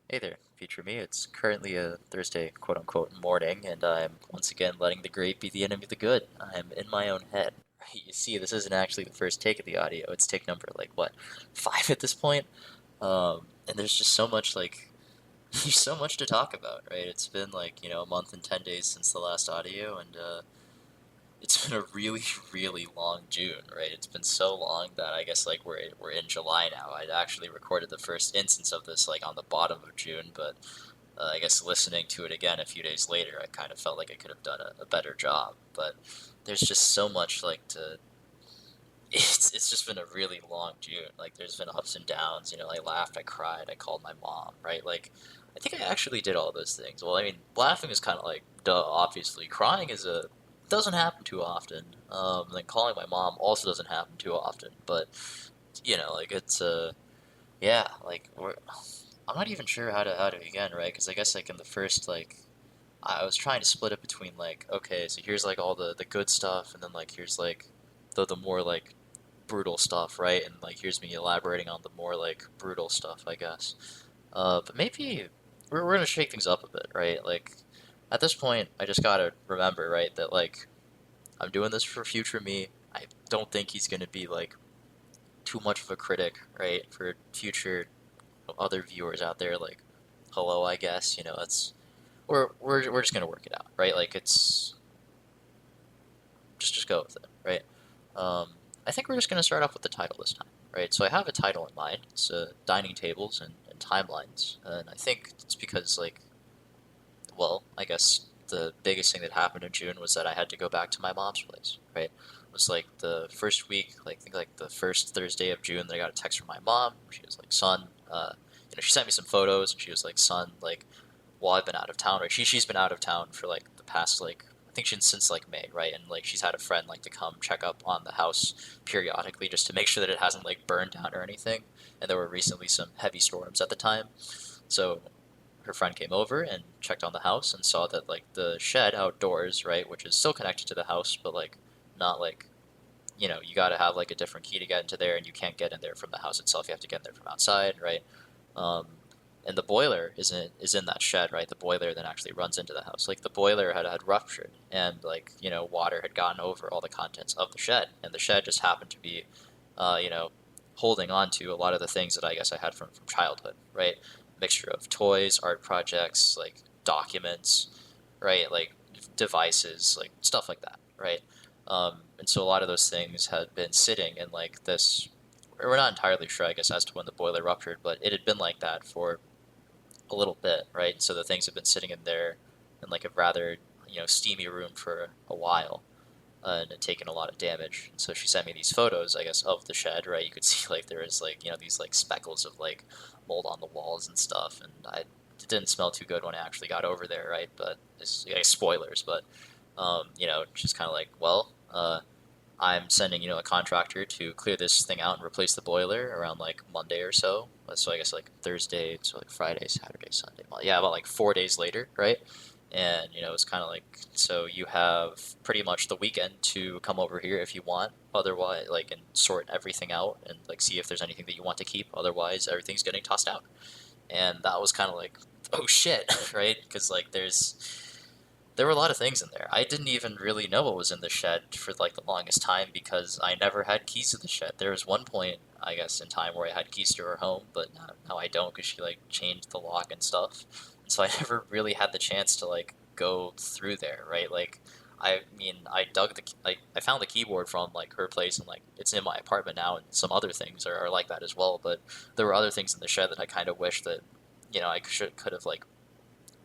Hey there, future me. It's currently a Thursday, quote unquote, morning, and I'm once again letting the great be the enemy of the good. I'm in my own head. You see, this isn't actually the first take of the audio. It's take number, like, what, five at this point? And there's just so much, like, there's so much to talk about, right? It's been, like, a month and 10 days since the last audio, and, it's been a really, really long June, right? It's been so long that I guess like we're in July now. I'd actually recorded the first instance of this like on the bottom of June, but I guess listening to it again a few days later, I kind of felt like I could have done a better job. But there's just so much like to. It's just been a really long June. Like there's been ups and downs. I laughed, I cried, I called my mom, right? Like I think I actually did all those things. Well, I mean, laughing is kind of like duh, obviously. Crying is a doesn't happen too often. And then calling my mom also doesn't happen too often. But like it's yeah, like I'm not even sure how to begin, right? Because I guess like in the first like I was trying to split it between like okay, so here's like all the good stuff, and then like here's like the more like brutal stuff, right? And like here's me elaborating on the more like brutal stuff, I guess. But maybe we're gonna shake things up a bit, right? Like at this point, I just gotta remember, right, that like I'm doing this for future me. I don't think he's gonna be like too much of a critic, right, for future other viewers out there. Like, hello, I guess it's we're just gonna work it out, right? Like it's just go with it, right? I think we're just gonna start off with the title this time, right? So I have a title in mind. It's dining tables and timelines, and I think it's because like, well, I guess the biggest thing that happened in June was that I had to go back to my mom's place, right? It was like the first week, like I think like the first Thursday of June that I got a text from my mom. She was like, "Son, she sent me some photos, and she was like, "Son, like, while I've been out of town, right? She's been out of town for like the past like I think she's since like May, right? And like she's had a friend like to come check up on the house periodically just to make sure that it hasn't like burned down or anything. And there were recently some heavy storms at the time, so her friend came over and checked on the house and saw that like the shed outdoors, right, which is still connected to the house, but like not like you got to have like a different key to get into there, and you can't get in there from the house itself. You have to get in there from outside, right? Um, and the boiler is in that shed, right? The boiler then actually runs into the house. Like the boiler had ruptured, and like water had gotten over all the contents of the shed, and the shed just happened to be, uh, you know, holding on to a lot of the things that I guess I had from childhood, right? Mixture of toys, art projects, like documents, right? Like devices, like stuff like that, right? And so a lot of those things had been sitting in like this. We're not entirely sure, I guess, as to when the boiler ruptured, but it had been like that for a little bit, right? So the things have been sitting in there in like a rather steamy room for a while, and had taken a lot of damage. And so she sent me these photos, I guess, of the shed, right? You could see like there was like these like speckles of like mold on the walls and stuff, and it didn't smell too good when I actually got over there, right? But it's spoilers, but just kind of like well. I'm sending a contractor to clear this thing out and replace the boiler around like Monday or so. So I guess like Thursday, so like Friday, Saturday, Sunday. Yeah, about like 4 days later, right? And it's kind of like so you have pretty much the weekend to come over here if you want. Otherwise, like and sort everything out and like see if there's anything that you want to keep. Otherwise, everything's getting tossed out. And that was kind of like oh shit, right? Because like there were a lot of things in there. I didn't even really know what was in the shed for like the longest time because I never had keys to the shed. There was one point, I guess, in time where I had keys to her home, but now I don't because she like changed the lock and stuff. And so I never really had the chance to like go through there, right? Like, I mean, I dug I found the keyboard from like her place and like it's in my apartment now, and some other things are like that as well. But there were other things in the shed that I kind of wish that I could have like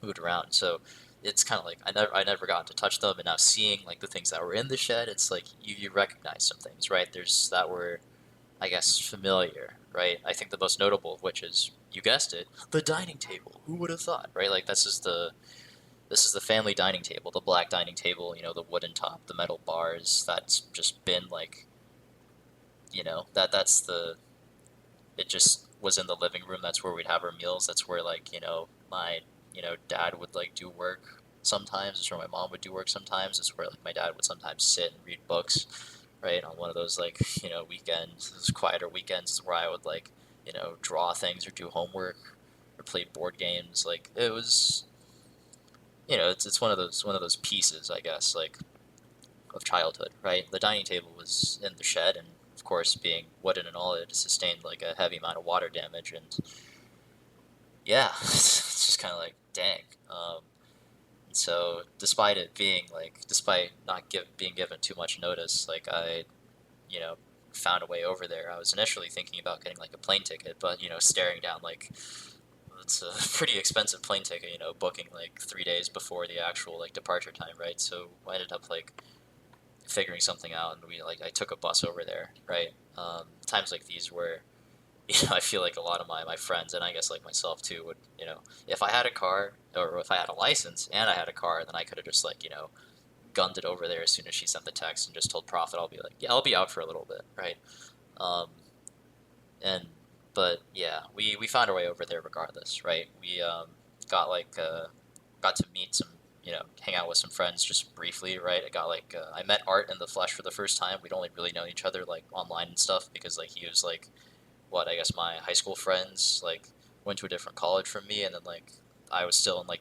moved around. So it's kind of like I never got to touch them, and now seeing like the things that were in the shed, it's like you recognize some things, right? There's that were I guess familiar, right? I think the most notable of which is you guessed it, the dining table. Who would have thought, right? Like this is the family dining table, the black dining table, the wooden top, the metal bars. That's just been like that's the it just was in the living room. That's where we'd have our meals. That's where like my dad would like do work sometimes. It's where my mom would do work sometimes. It's where like my dad would sometimes sit and read books, right? On one of those like weekends, those quieter weekends where I would like draw things or do homework or played board games. Like it was, it's one of those pieces, I guess, like of childhood, right? The dining table was in the shed, and of course, being wooden and all, it sustained like a heavy amount of water damage, and yeah, it's just kind of like dang. So despite not being given too much notice, like I, you know, found a way over there. I was initially thinking about getting like a plane ticket, but staring down like it's a pretty expensive plane ticket, booking like 3 days before the actual like departure time, right? So I ended up like figuring something out, and I took a bus over there, right? Times like these where I feel like a lot of my friends, and I guess like myself too, would, if I had a car, or if I had a license and I had a car, then I could have just like, gunned it over there as soon as she sent the text and just told Prophet, I'll be like, yeah, I'll be out for a little bit, right? Um, and, but yeah, we found our way over there regardless, right? We got like, got to meet some, hang out with some friends just briefly, right? I met Art in the flesh for the first time. We'd only really known each other like online and stuff because like he was like, I guess my high school friends like went to a different college from me, and then like I was still in like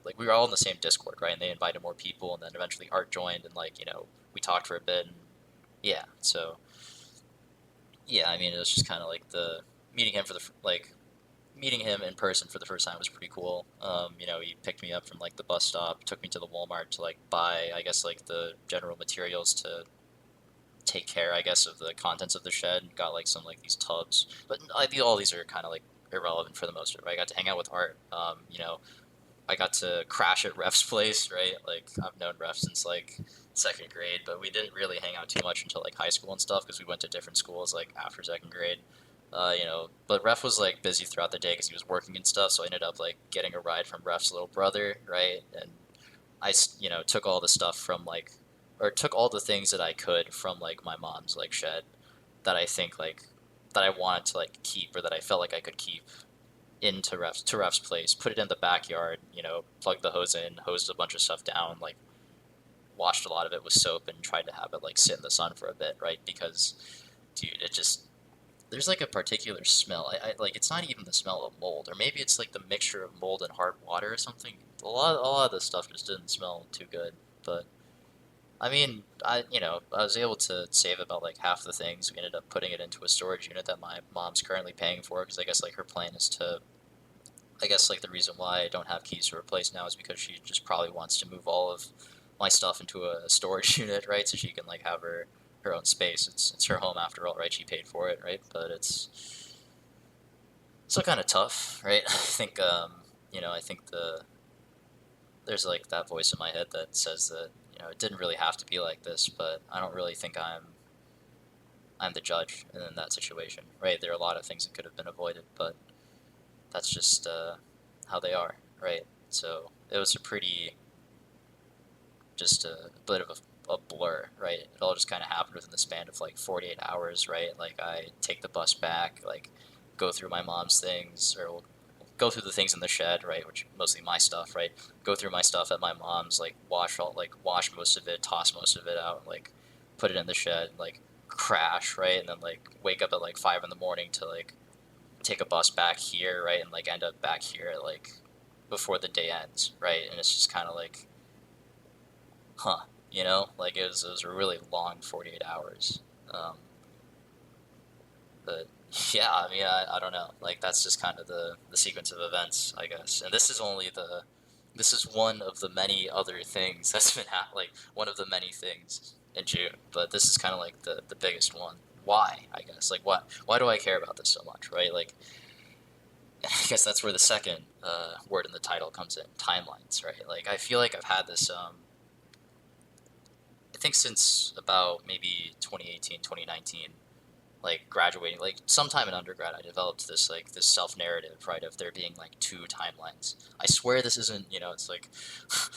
like we were all in the same Discord, right? And they invited more people, and then eventually Art joined, and like we talked for a bit, and yeah, so yeah, I mean it was just kind of like the meeting him for the like meeting him in person for the first time was pretty cool. He picked me up from like the bus stop, took me to the Walmart to like buy, I guess like the general materials to take care, I guess, of the contents of the shed. And got like some like these tubs, but all these are kind of like irrelevant for the most part. Right? I got to hang out with Art. I got to crash at Ref's place. Right? Like I've known Ref since like second grade, but we didn't really hang out too much until like high school and stuff because we went to different schools like after second grade. But Ref was like busy throughout the day because he was working and stuff. So I ended up like getting a ride from Ref's little brother, right? And I, took all the stuff from like, or took all the things that I could from like my mom's like shed that I think like that I wanted to like keep or that I felt like I could keep into Ref's place, put it in the backyard, plugged the hose in, hosed a bunch of stuff down, like washed a lot of it with soap and tried to have it like sit in the sun for a bit, right? Because dude, it just there's like a particular smell. I like it's not even the smell of mold, or maybe it's like the mixture of mold and hard water or something. A lot of this stuff just didn't smell too good. But I mean, I was able to save about like half the things. We ended up putting it into a storage unit that my mom's currently paying for because I guess like her plan is to. I guess like the reason why I don't have keys to her place now is because she just probably wants to move all of my stuff into a storage unit, right? So she can like have her own space. It's her home after all, right? She paid for it, right? But it's still kind of tough, right? I think there's like that voice in my head that says that it didn't really have to be like this, but I don't really think I'm the judge in that situation, right? There are a lot of things that could have been avoided, but that's just how they are, right? So it was just a bit of a blur, right? It all just kind of happened within the span of like 48 hours, right? Like I take the bus back, like go through my mom's things, or go through the things in the shed, right? Which mostly my stuff, right? Go through my stuff at my mom's, like wash most of it, toss most of it out, like put it in the shed, like crash, right? And then like wake up at like 5 in the morning to like take a bus back here, right? And like end up back here like before the day ends, right? And it's just kind of like, huh, like it was a really long 48 hours. But yeah, I mean, I don't know. Like that's just kind of the sequence of events, I guess. And this is one of the many other things that's been like one of the many things in June. But this is kind of like the biggest one. Why? I guess like why do I care about this so much, right? Like I guess that's where the second word in the title comes in, timelines, right? Like I feel like I've had this I think since about maybe 2018, 2019, like graduating, like sometime in undergrad, I developed this like this self narrative, right, of there being like two timelines. I swear this isn't, it's like,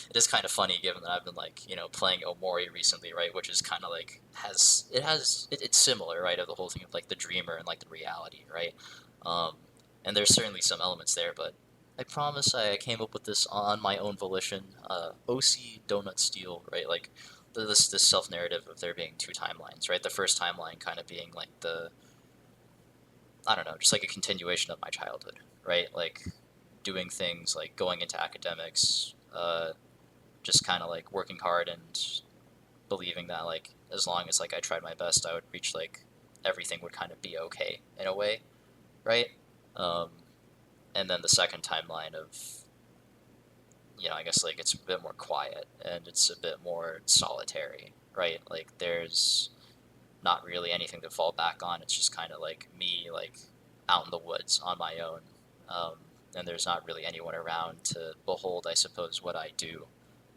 it is kind of funny given that I've been like, playing Omori recently, right, which is kind of like it's similar, right, of the whole thing of like the dreamer and like the reality, right, um, and there's certainly some elements there, but I promise I came up with this on my own volition. OC Donut Steel, right? Like this self narrative of there being two timelines, right? The first timeline kind of being like I don't know, just like a continuation of my childhood, right? Like doing things like going into academics, just kind of like working hard and believing that like as long as like I tried my best, I would reach like everything would kind of be okay in a way, right? Um, and then the second timeline of, I guess like it's a bit more quiet and it's a bit more solitary, right? Like there's not really anything to fall back on. It's just kind of like me like out in the woods on my own. Um, and there's not really anyone around to behold, I suppose, what I do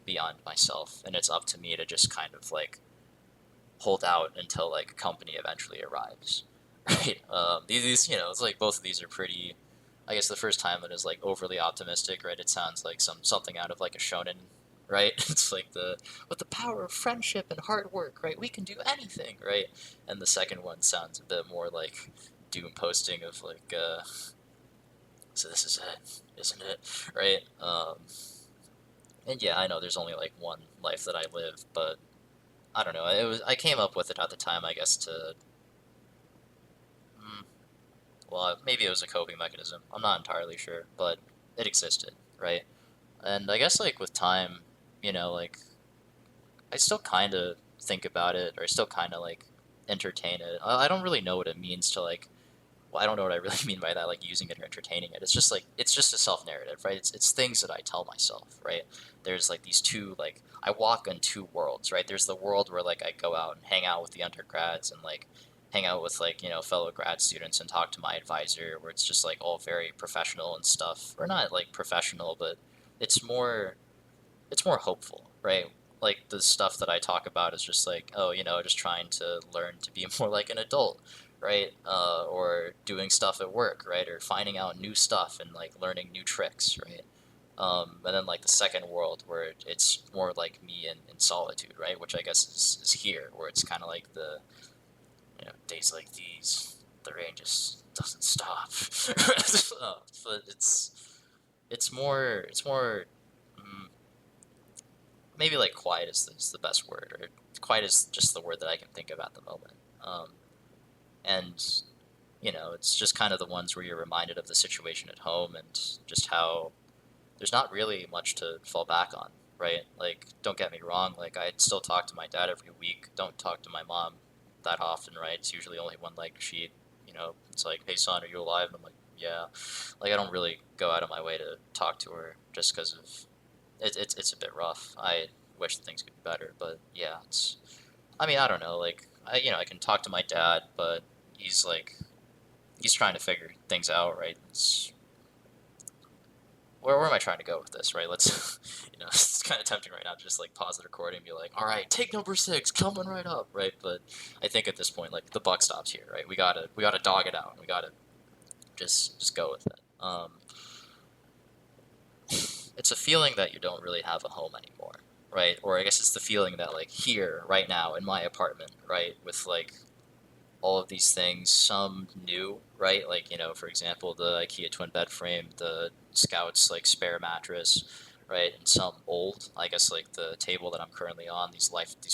beyond myself. And it's up to me to just kind of like hold out until like a company eventually arrives, right? These, it's like both of these are pretty. I guess the first time it is like overly optimistic, right? It sounds like something out of like a shonen, right? It's like with the power of friendship and hard work, right? We can do anything, right? And the second one sounds a bit more like doom posting of like, so this is it, isn't it? Right? And yeah, I know there's only like one life that I live, but I don't know. I came up with it at the time, I guess, to well, maybe it was a coping mechanism. I'm not entirely sure, but it existed, right? And I guess like with time, like I still kind of think about it, or I still kind of like entertain it. I don't really know what it means to like. Well, I don't know what I really mean by that, like using it or entertaining it. It's just like it's just a self narrative, right? It's things that I tell myself, right? There's like these two like I walk in two worlds, right? There's the world where like I go out and hang out with the undergrads and like hang out with like fellow grad students and talk to my advisor, where it's just like all very professional and stuff, or not like professional, but it's more it's more hopeful, right? Like the stuff that I talk about is just like, oh, just trying to learn to be more like an adult, right? Or doing stuff at work, right? Or finding out new stuff and like learning new tricks, right? And then like the second world where it's more like me in solitude, right? Which I guess is here, where it's kind of like the days like these, the rain just doesn't stop. But it's more maybe like quiet is the best word, or quiet is just the word that I can think of at the moment. And it's just kind of the ones where you're reminded of the situation at home and just how there's not really much to fall back on, right? Like, don't get me wrong, like I still talk to my dad every week. Don't talk to my mom that often, right? It's usually only when like it's like, hey son, are you alive? And I'm like, yeah. Like I don't really go out of my way to talk to her just because of it's a bit rough. I wish things could be better, but yeah, it's. I mean, I don't know. Like, I can talk to my dad, but he's like, he's trying to figure things out, right? Where am I trying to go with this, right? Let's, it's kind of tempting right now to just like pause the recording and be like, all right, take number 6, coming right up, right? But I think at this point, like the buck stops here, right? We gotta dog it out. We gotta just go with it. It's a feeling that you don't really have a home anymore, right? Or I guess it's the feeling that like here, right now, in my apartment, right, with like all of these things, some new, right? Like, for example, the IKEA twin bed frame, the Scouts like spare mattress, right? And some old, I guess like the table that I'm currently on, these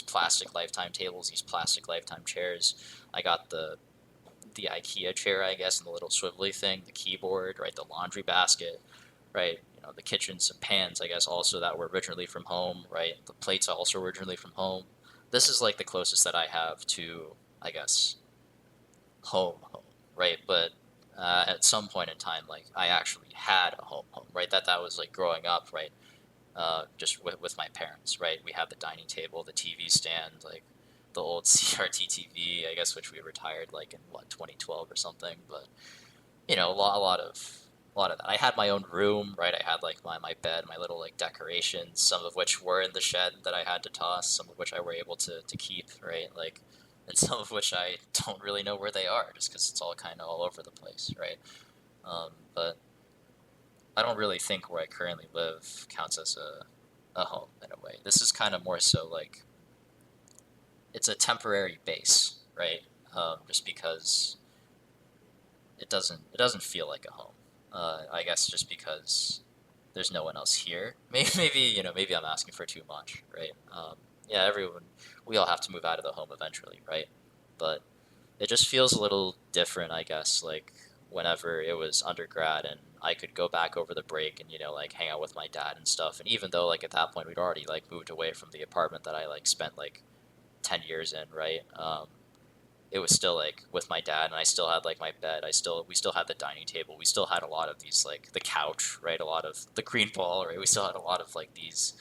plastic lifetime tables, these plastic lifetime chairs. I got the IKEA chair, I guess, and the little swivelly thing, the keyboard, right? The laundry basket, right? The kitchens and pans, I guess, also that were originally from home, right? The plates also originally from home. This is like the closest that I have to, I guess, home, right? But at some point in time, like I actually had a home, right? That was like growing up, right? Just with my parents, right? We had the dining table, the TV stand, like the old CRT TV, I guess, which we retired like in what 2012 or something. But a lot of that. I had my own room, right? I had like my bed, my little like decorations, some of which were in the shed that I had to toss, some of which I were able to keep, right? Like, and some of which I don't really know where they are, just because it's all kind of all over the place, right? But I don't really think where I currently live counts as a home in a way. This is kind of more so like it's a temporary base, right? Just because it doesn't feel like a home. I guess just because there's no one else here. Maybe I'm asking for too much, right? Yeah, we all have to move out of the home eventually, right? But it just feels a little different, I guess, like whenever it was undergrad and I could go back over the break and, like hang out with my dad and stuff. And even though like at that point we'd already like moved away from the apartment that I like spent like 10 years in, right? It was still like with my dad, and I still had like my bed. We still had the dining table. We still had a lot of these like the couch, right? A lot of the green ball, right? We still had a lot of like these,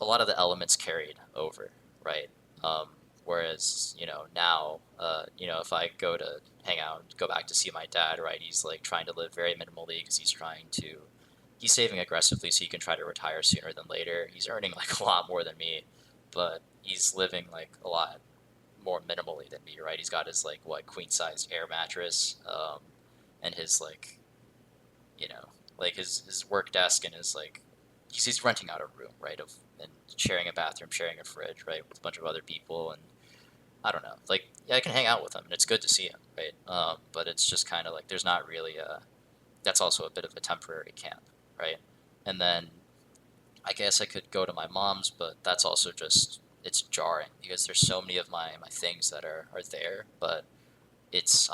a lot of the elements carried over, right? Um, Whereas now, if I go to hang out, go back to see my dad, right? He's like trying to live very minimally because he's saving aggressively so he can try to retire sooner than later. He's earning like a lot more than me, but he's living like a lot more minimally than me, right? He's got his like what queen size air mattress, and his like you know like his work desk, and his like he's renting out a room, right? Of and sharing a bathroom, sharing a fridge, right, with a bunch of other people, and I don't know, like yeah, I can hang out with him, and it's good to see him, right? But it's just kind of like there's not really a that's also a bit of a temporary camp, right? And then I guess I could go to my mom's, but that's also just it's jarring because there's so many of my things that are there, but it's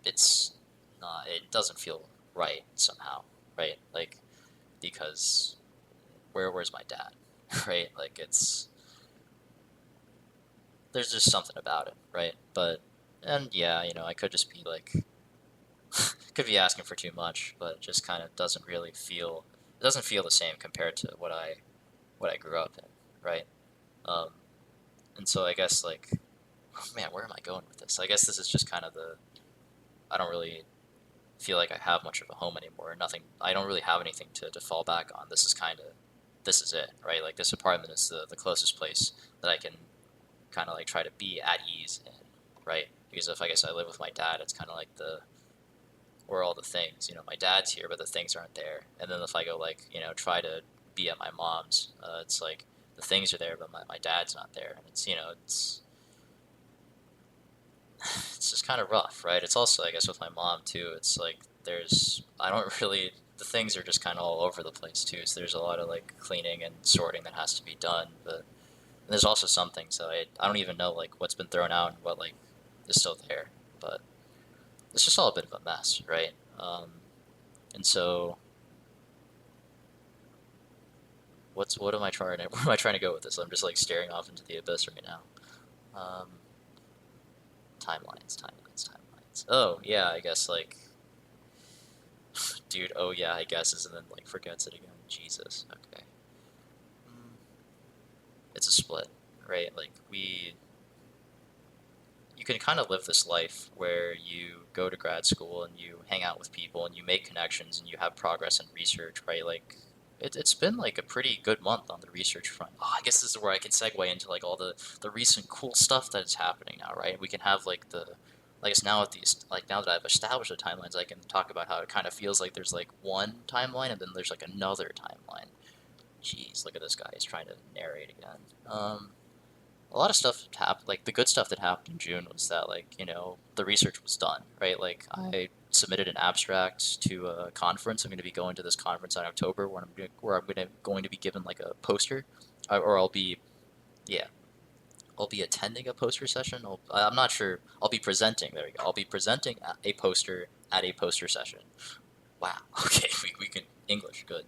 it's not it doesn't feel right somehow, right? Like because where's my dad, right? Like it's there's just something about it, right? But and yeah, I could just be like could be asking for too much, but it just kind of doesn't feel the same compared to what I grew up in, right? Um, and so I guess like, oh man, where am I going with this? I guess this is just kind of I don't really feel like I have much of a home anymore. Nothing. I don't really have anything to fall back on. This is it, right? Like this apartment is the closest place that I can kind of like try to be at ease in, right? Because if I guess I live with my dad, it's kind of like where all the things, my dad's here, but the things aren't there. And then if I go like, try to be at my mom's, it's like the things are there, but my dad's not there. And it's just kind of rough, right? It's also, I guess, with my mom too. It's like I don't really, the things are just kind of all over the place too. So there's a lot of like cleaning and sorting that has to be done. But there's also some things that I don't even know like what's been thrown out and what like is still there. But it's just all a bit of a mess, right? And so what am I trying to where am I trying to go with this? I'm just like staring off into the abyss right now. Um, timelines. Oh yeah, I guess like, dude. Oh yeah, I guess, and then like forgets it again. Jesus. Okay. It's a split, right? Like you can kind of live this life where you go to grad school and you hang out with people and you make connections and you have progress in research, right? Like it's been like a pretty good month on the research front. Oh, I guess this is where I can segue into like all the recent cool stuff that is happening now, right? We can have like I guess now with these like now that I've established the timelines, I can talk about how it kind of feels like there's like one timeline and then there's like another timeline. Jeez, look at this guy. He's trying to narrate again. A lot of stuff happened. Like the good stuff that happened in June was that like the research was done, right? Like I submitted an abstract to a conference. I'm going to be going to this conference in October where going to be given like a poster, or yeah, I'll be attending a poster session. I'm not sure. I'll be presenting. There we go. I'll be presenting a poster at a poster session. Wow. Okay, we can English good.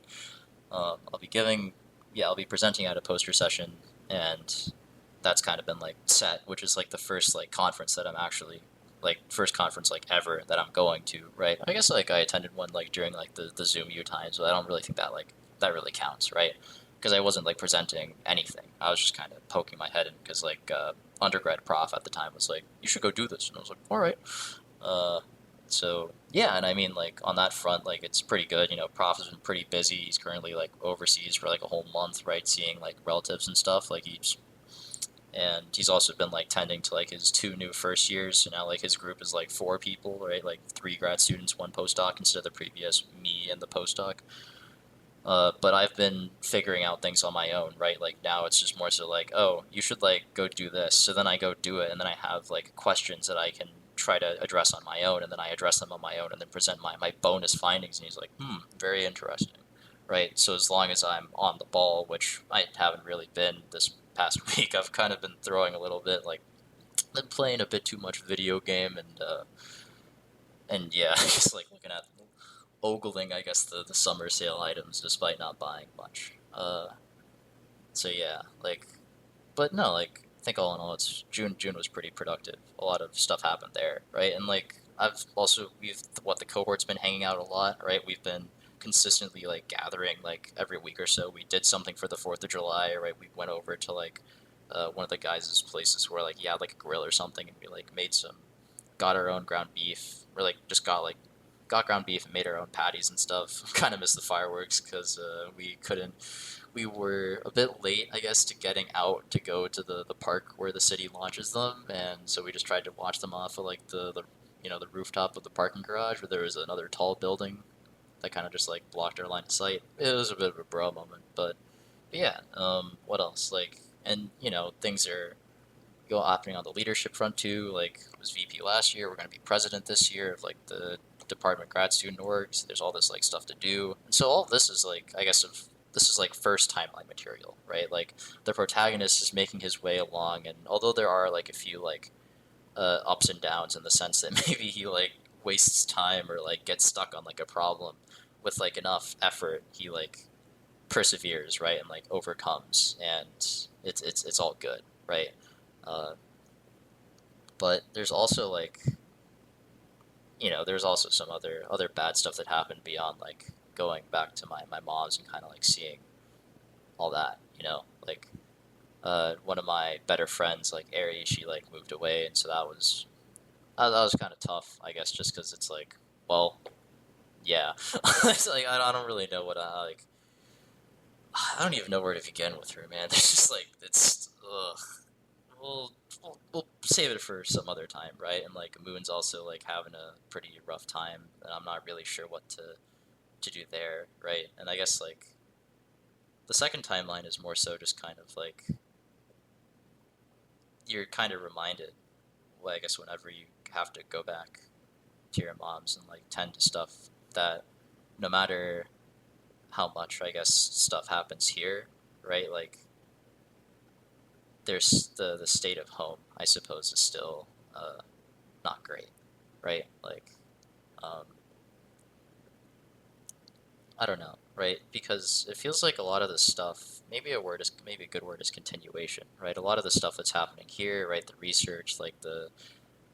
I'll be presenting at a poster session, and that's kind of been like set, which is like the first like conference that I'm actually like first conference like ever that I'm going to, right? I guess like I attended one like during like the Zoom U times, but I don't really think that like that really counts, right? Because I wasn't like presenting anything. I was just kind of poking my head in because like undergrad prof at the time was like, you should go do this, and I was like, all right. Uh, so yeah, and I mean like on that front, like it's pretty good. Prof has been pretty busy. He's currently like overseas for like a whole month, right, seeing like relatives and stuff. And he's also been like tending to like his two new first years. So now like his group is like 4 people, right? Like 3 grad students, 1 postdoc instead of the previous me and the postdoc. But I've been figuring out things on my own, right? Like now it's just more so like, oh, you should like go do this. So then I go do it, and then I have like questions that I can try to address on my own, and then I address them on my own, and then present my bonus findings. And he's like, very interesting, right? So as long as I'm on the ball, which I haven't really been this past week, I've kind of been throwing a little bit, like, been playing a bit too much video game, and yeah, just like ogling, I guess, the summer sale items despite not buying much. So yeah, like, but no, like, I think all in all, it's June was pretty productive. A lot of stuff happened there, right? And like, we've what the cohort's been hanging out a lot, right? We've been consistently like gathering like every week or so. We did something for the 4th of July, right? We went over to like one of the guys' places where like he had like a grill or something, and we like made some, got our own ground beef. Or like just got ground beef and made our own patties and stuff. Kind of missed the fireworks because we couldn't. We were a bit late, I guess, to getting out to go to the park where the city launches them, and so we just tried to watch them off of like the rooftop of the parking garage where there was another tall building that kind of just like blocked our line of sight. It was a bit of a bro moment, but yeah. What else? Like, and things are go happening on the leadership front too. Like, I was VP last year. We're going to be president this year of like the department grad student orgs. There's all this like stuff to do, and so all of this is like, I guess, of this is like first timeline material, right? Like, the protagonist is making his way along, and although there are like a few like ups and downs in the sense that maybe he like wastes time or like gets stuck on like a problem, with like enough effort he like perseveres, right, and like overcomes, and it's all good, right? Uh, but there's also like, there's also some other bad stuff that happened beyond like going back to my mom's and kind of like seeing all that, like one of my better friends, like Ari, she like moved away, and so that was kind of tough, I guess, just because it's like, well, yeah. It's like I don't really know what I like. I don't even know where to begin with her, man. It's just like, it's ugh. We'll save it for some other time, right? And like Moon's also like having a pretty rough time, and I'm not really sure what to do there, right? And I guess like the second timeline is more so just kind of like you're kind of reminded, well, I guess whenever you have to go back to your mom's and like tend to stuff, that no matter how much, I guess, stuff happens here, right? Like, there's the state of home, I suppose, is still not great, right? Like, um, I don't know, right? Because it feels like a lot of this stuff, maybe a good word is continuation, right? A lot of the stuff that's happening here, right? The research, like the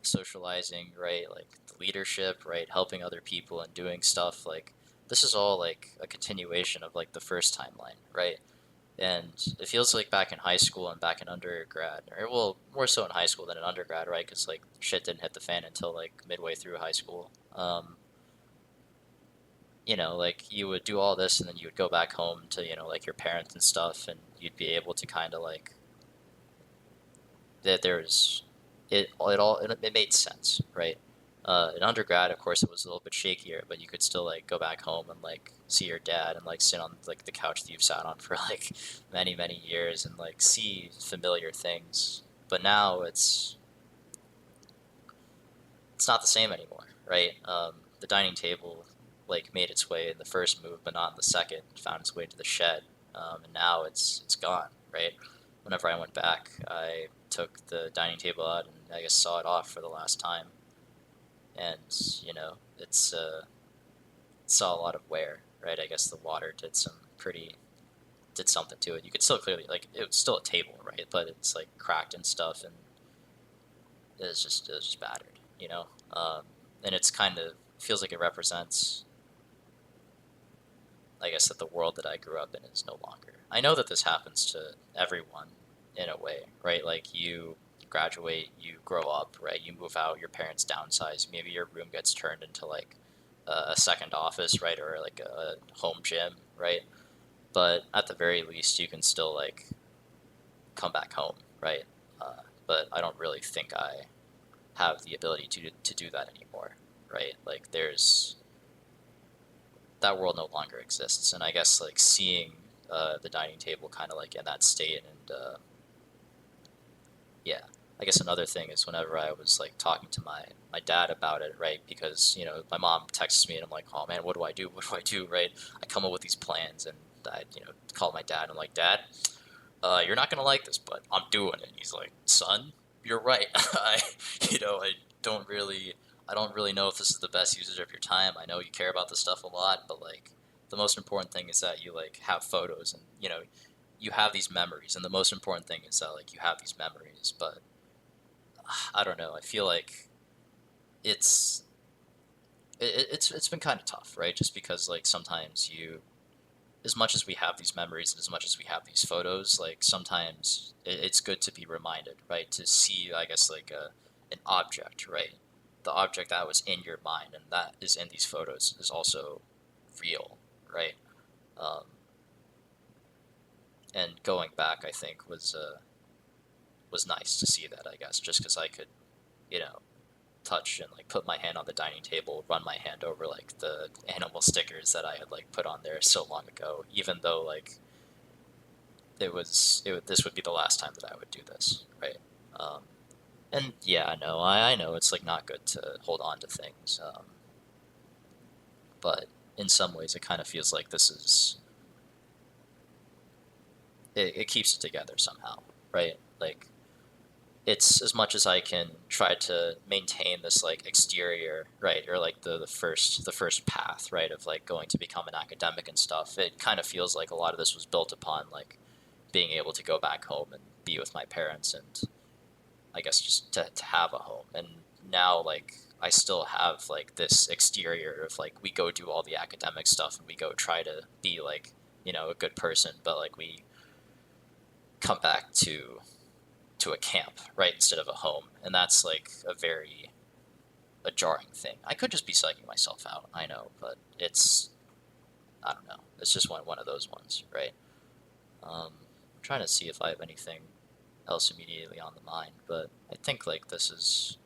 socializing, right? Like the leadership, right? Helping other people and doing stuff, like this is all like a continuation of like the first timeline, right? And it feels like back in high school and back in undergrad, or well, more so in high school than in undergrad, right? Because like shit didn't hit the fan until like midway through high school. Like you would do all this and then you would go back home to, like your parents and stuff, and you'd be able to kind of like that there's it made sense, right? In undergrad, of course, it was a little bit shakier, but you could still like go back home and like see your dad and like sit on like the couch that you've sat on for like many many years and like see familiar things. But now it's not the same anymore, right? The dining table like made its way in the first move, but not in the second. It found its way to the shed, and now it's gone, right? Whenever I went back, I took the dining table out and I guess saw it off for the last time, and it's it saw a lot of wear, right? I guess the water did something to it. You could still clearly like it was still a table, right? But it's like cracked and stuff, and it was just battered, and it's kind of feels like it represents, I guess, that the world that I grew up in is no longer. I know that this happens to everyone in a way, right? Like you graduate, you grow up, right? You move out, your parents downsize, maybe your room gets turned into like a second office, right? Or like a home gym, right? But at the very least, you can still like come back home, right? But I don't really think I have the ability to do that anymore, right? Like there's that world no longer exists, and I guess like seeing the dining table kind of like in that state, and yeah, I guess another thing is whenever I was like talking to my dad about it, right? Because my mom texts me and I'm like, oh man, what do I do? What do I do? Right? I come up with these plans, and I call my dad. And I'm like, Dad, you're not gonna like this, but I'm doing it. And he's like, son, you're right. I don't really. I don't really know if this is the best usage of your time. I know you care about this stuff a lot, but like the most important thing is that you like have photos and you have these memories, and the most important thing is that like you have these memories. But I don't know. I feel like it's it's been kind of tough, right? Just because like sometimes as much as we have these memories and as much as we have these photos, like sometimes it's good to be reminded, right? To see, I guess, like an object, right? The object that was in your mind and that is in these photos is also real, right? Um, and going back, I think was nice to see that, I guess, just because I could, you know, touch and like put my hand on the dining table, run my hand over like the animal stickers that I had like put on there so long ago, even though like this would be the last time that I would do this, right? Um, and yeah, no, I know it's like not good to hold on to things, but in some ways it kind of feels like this is it keeps it together somehow, right? Like it's as much as I can try to maintain this like exterior, right, or like the first path, right, of like going to become an academic and stuff. It kind of feels like a lot of this was built upon like being able to go back home and be with my parents and I guess just to have a home. And now like I still have like this exterior of like we go do all the academic stuff and we go try to be like a good person, but like we come back to a camp, right, instead of a home, and that's like a jarring thing. I could just be psyching myself out, I know, but I don't know. It's just one of those ones, right? I'm trying to see if I have anything else immediately on the mind, but I think like this is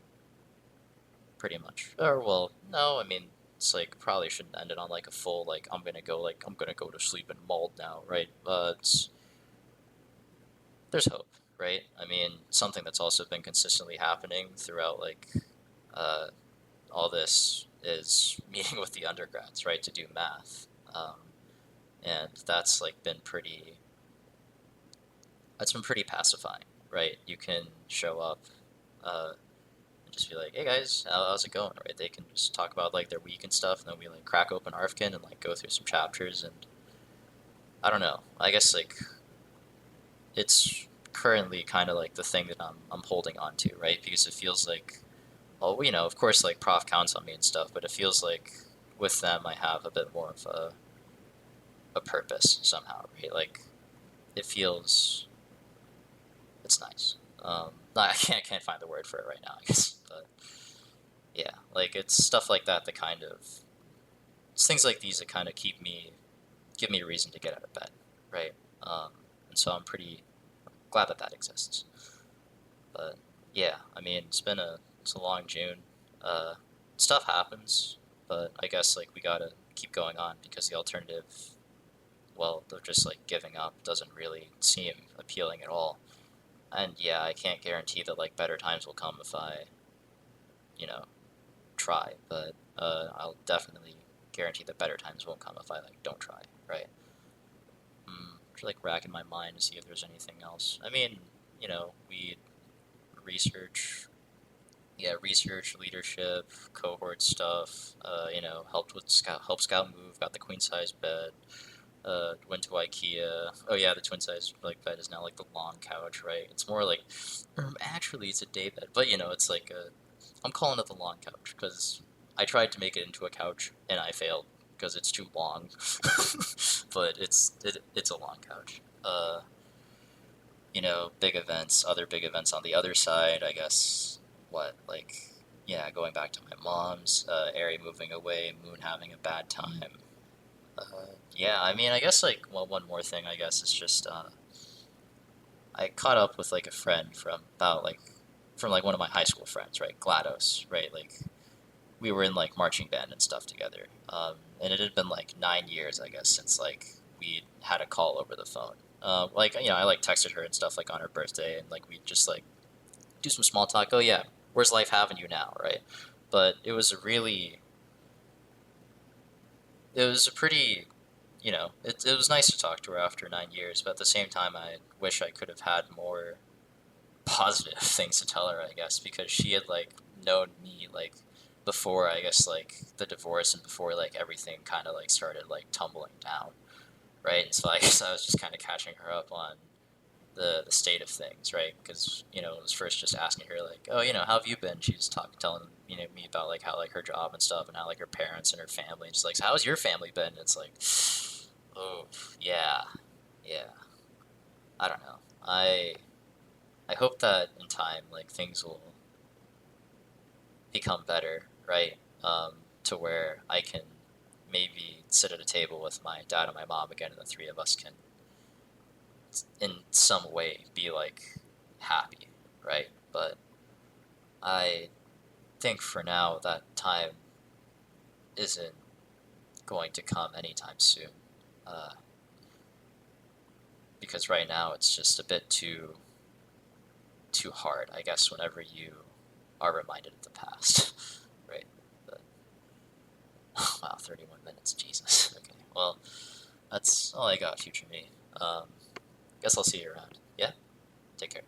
pretty much. Or well, no, I mean it's like probably shouldn't end it on like a full like I'm gonna go to sleep in mold now, right? But there's hope, right? I mean, something that's also been consistently happening throughout like uh, all this is meeting with the undergrads, right, to do math, and that's like been pretty. That's been pretty pacifying, right? You can show up and just be like, "Hey guys, how's it going?" Right? They can just talk about like their week and stuff, and then we like crack open Arfkin and like go through some chapters, and I don't know. I guess like it's currently kind of like the thing that I'm holding on to, right? Because it feels like, well, of course, like Prof counts on me and stuff, but it feels like with them I have a bit more of a purpose somehow, right? Like it feels it's nice. I can't find the word for it right now, I guess, but yeah, like it's stuff like that that kind of it's things like these that kind of give me a reason to get out of bed, right? And so I'm pretty glad that that exists. But yeah, I mean, it's a long June. Uh, Stuff happens, but I guess like we gotta keep going on because the alternative, well, they're just like giving up doesn't really seem appealing at all. And yeah, I can't guarantee that like better times will come if I, you know, try. But I'll definitely guarantee that better times won't come if I like don't try. Right? Just like racking my mind to see if there's anything else. I mean, we research research, leadership, cohort stuff. Helped with help Scout move, got the queen size bed. Went to IKEA. Oh yeah, the twin size like bed is now like the long couch, right? It's more like, actually it's a day bed, but it's like I'm calling it the long couch because I tried to make it into a couch and I failed because it's too long. But it's a long couch. Big events, other big events on the other side, I guess, like, yeah, going back to my mom's, Ari moving away, Moon having a bad time. Yeah, I mean, I guess, like, well, one more thing, I guess, is just, I caught up with, like, a friend from, like, one of my high school friends, right, GLaDOS, right, like, we were in, like, marching band and stuff together, and it had been, like, 9 years, I guess, since, like, we had a call over the phone. I like texted her and stuff like on her birthday, and like we just like do some small talk. Oh yeah, where's life having you now, right? But it was a pretty, it was nice to talk to her after 9 years. But at the same time, I wish I could have had more positive things to tell her. I guess because she had like known me like before I guess like the divorce and before like everything kind of like started like tumbling down, right? And so I guess I was just kind of catching her up on the state of things, right? Because it was first just asking her like, oh, how have you been? She's telling me about like how like her job and stuff and how like her parents and her family. And she's like, so how's your family been? And it's like, oh yeah, yeah. I don't know. I hope that in time like things will become better, right? To where I can maybe sit at a table with my dad and my mom again, and the three of us can, in some way, be like happy, right? But I think for now that time isn't going to come anytime soon, uh, because right now it's just a bit too hard, I guess. Whenever you are reminded of the past, right? But, oh, wow, 31 minutes, Jesus. Okay, well, that's all I got, future me. Guess I'll see you around. Yeah? Take care.